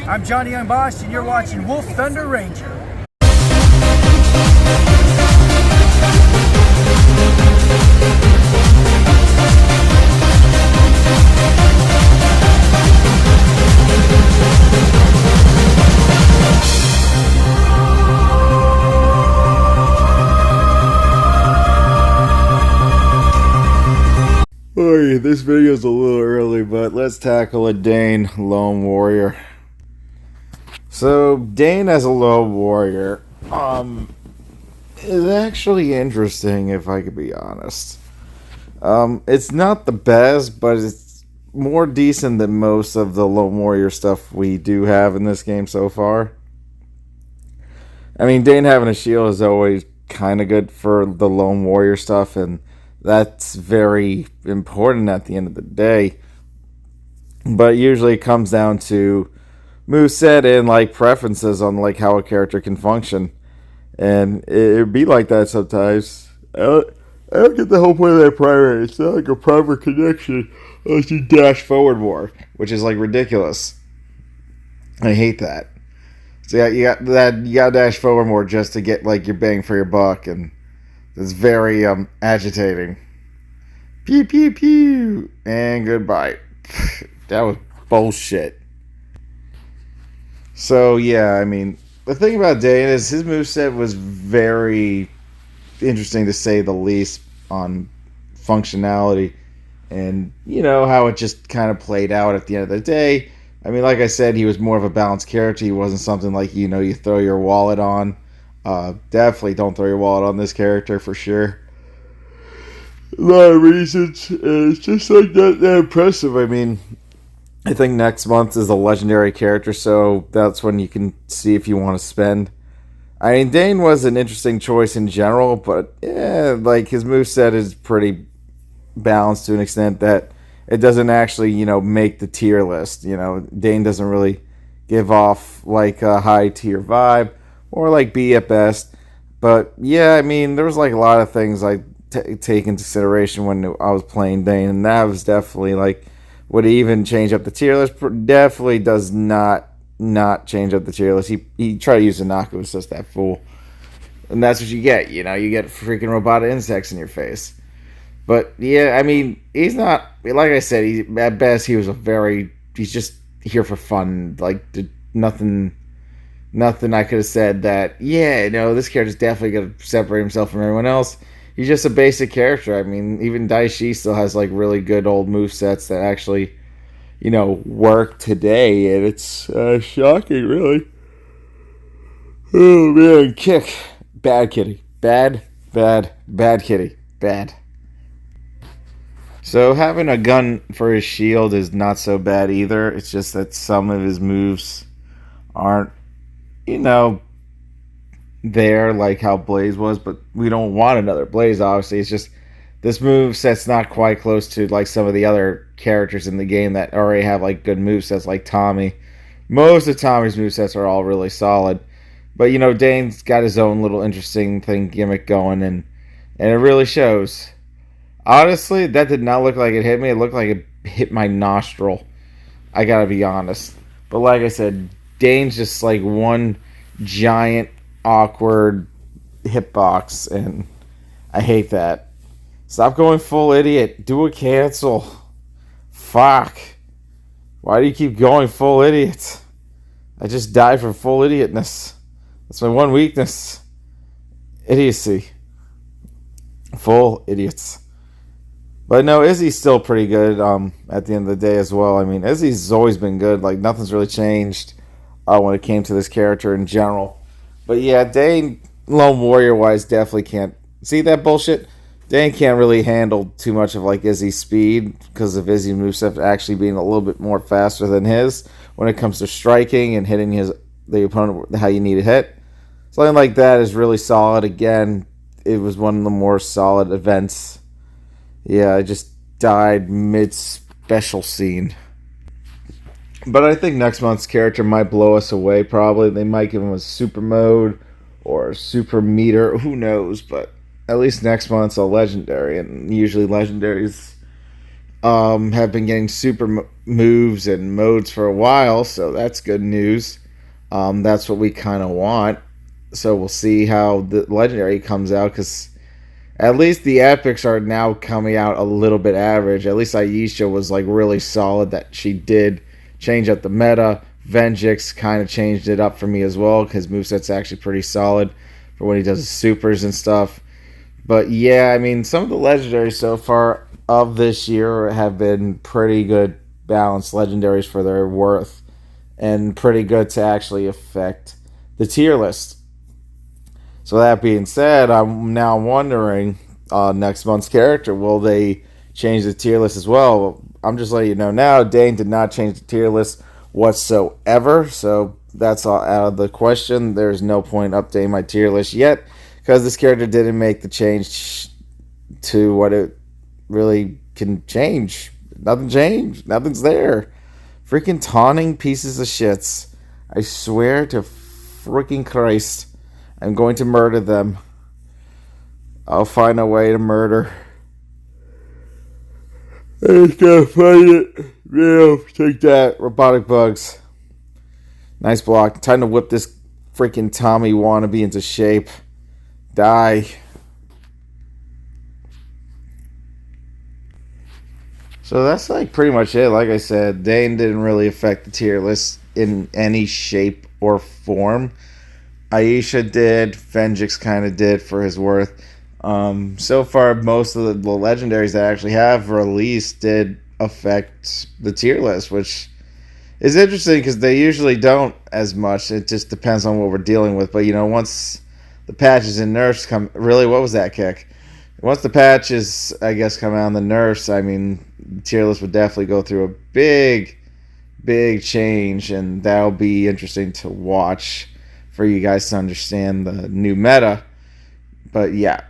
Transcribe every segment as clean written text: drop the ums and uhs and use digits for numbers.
I'm Johnny Young Bosch, and you're watching Wolf Thunder Ranger. Alright, this video's a little early, but let's tackle a Dayne Lone Warrior. So, Dayne as a Lone Warrior, is actually interesting, if I could be honest. It's not the best, but it's more decent than most of the Lone Warrior stuff we do have in this game so far. I mean, Dayne having a shield is always kind of good for the Lone Warrior stuff, and that's very important at the end of the day. But usually it comes down to moveset and like preferences on like how a character can function. And it'd be like that sometimes. I don't get the whole point of that primary. It's not like a proper connection unless you dash forward more, which is like ridiculous. I hate that. So yeah, you got to dash forward more just to get like your bang for your buck, and it's very agitating. Pew pew pew and goodbye. That was bullshit. So yeah, I mean, the thing about Dayne is his moveset was very interesting to say the least on functionality, and you know how it just kind of played out at the end of the day. I mean, like I said, he was more of a balanced character. He wasn't something like, you know, you throw your wallet on. Definitely don't throw your wallet on this character for sure. A lot of reasons. It's just like not that impressive. I mean, I think next month is a legendary character, so that's when you can see if you want to spend. I mean, Dayne was an interesting choice in general, but yeah, like his moveset is pretty balanced to an extent that it doesn't actually, you know, make the tier list. You know, Dayne doesn't really give off like a high tier vibe, or like B at best. But yeah, I mean, there was like a lot of things I take into consideration when I was playing Dayne, and that was definitely like, would he even change up the tier list? Definitely does not change up the tier list. He tried to use Inaku assist that fool, and that's what you get. You know, you get freaking robotic insects in your face. But yeah, I mean, he's not, like I said, at best he's just here for fun. Like nothing I could have said that, yeah, no, this character's definitely going to separate himself from everyone else. He's just a basic character. I mean, even Daishi still has like really good old movesets that actually, you know, work today, and it's shocking, really. Oh man, kick. Bad kitty. Bad kitty. Bad. So having a gun for his shield is not so bad either. It's just that some of his moves aren't, you know, there like how Blaze was, but we don't want another Blaze, obviously. It's just this moveset's not quite close to like some of the other characters in the game that already have like good movesets, like Tommy. Most of Tommy's movesets are all really solid. But you know, Dayne's got his own little interesting thing gimmick going, and it really shows. Honestly, that did not look like it hit me. It looked like it hit my nostril. I gotta be honest. But like I said, Dayne's just like one giant, awkward hitbox, and I hate that. Stop going full idiot. Do a cancel. Fuck. Why do you keep going full idiot? I just died from full idiotness. That's my one weakness. Idiocy. Full idiots. But no, Izzy's still pretty good at the end of the day as well. I mean, Izzy's always been good. Like, nothing's really changed when it came to this character in general. But yeah, Dayne, Lone Warrior-wise, definitely can't... See that bullshit? Dayne can't really handle too much of, like, Izzy's speed because of Izzy's moveset actually being a little bit more faster than his when it comes to striking and hitting the opponent how you need to hit. Something like that is really solid. Again, it was one of the more solid events. Yeah, I just died mid-special scene. But I think next month's character might blow us away, probably. They might give him a super mode or a super meter. Who knows? But at least next month's a legendary. And usually legendaries have been getting super moves and modes for a while, so that's good news. That's what we kind of want. So we'll see how the legendary comes out, because at least the epics are now coming out a little bit average. At least Aisha was like really solid, that she did change up the meta. Venjix kind of changed it up for me as well, because moveset's actually pretty solid for when he does his supers and stuff. But yeah, I mean, some of the legendaries so far of this year have been pretty good balanced legendaries for their worth, and pretty good to actually affect the tier list. So that being said, I'm now wondering, next month's character, will they change the tier list as well? I'm just letting you know now, Dayne did not change the tier list whatsoever, so that's all out of the question. There's no point updating my tier list yet, because this character didn't make the change to what it really can change. Nothing changed. Nothing's there. Freaking taunting pieces of shits. I swear to freaking Christ, I'm going to murder them. I'll find a way to murder. I just gotta find it. Yeah, take that, robotic bugs. Nice block. Time to whip this freaking Tommy wannabe into shape. Die. So that's like pretty much it. Like I said, Dayne didn't really affect the tier list in any shape or form. Aisha did. Venjix kind of did for his worth. So far, most of the legendaries that I actually have released did affect the tier list, which is interesting because they usually don't as much. It just depends on what we're dealing with. But, you know, once the patches and nerfs come... Really, what was that kick? Once the patches, I guess, come out and the nerfs, I mean, the tier list would definitely go through a big change, and that'll be interesting to watch for you guys to understand the new meta. But yeah,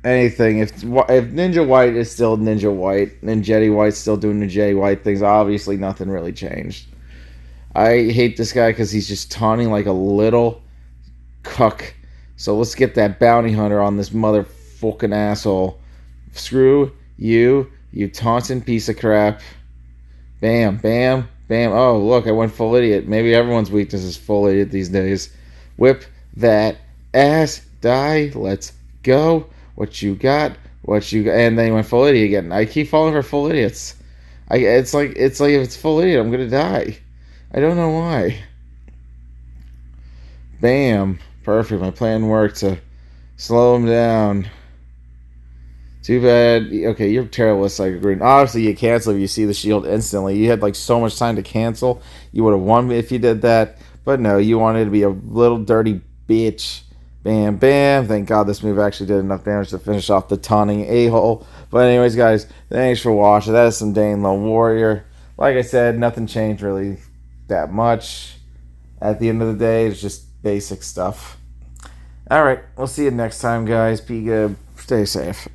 anything, if Ninja White is still Ninja White, and Jetty White's still doing the Jetty White things, obviously nothing really changed. I hate this guy because he's just taunting like a little cuck. So let's get that bounty hunter on this motherfucking asshole. Screw you, you taunting piece of crap. Bam, bam, bam. Oh, look, I went full idiot. Maybe everyone's weakness is full idiot these days. Whip that ass. Die. Let's go. What you got? What you got? And then he went full idiot again. I keep falling for full idiots. It's like if it's full idiot, I'm gonna die. I don't know why. Bam. Perfect. My plan worked to slow him down. Too bad. Okay, you're terrible with Psychic Green. Obviously, you cancel if you see the shield instantly. You had like so much time to cancel. You would have won if you did that. But no, you wanted to be a little dirty bitch. Bam, bam. Thank God this move actually did enough damage to finish off the taunting a-hole. But anyways, guys, thanks for watching. That is some Dayne Lone Warrior. Like I said, nothing changed really that much. At the end of the day, it's just basic stuff. Alright, we'll see you next time, guys. Be good. Stay safe.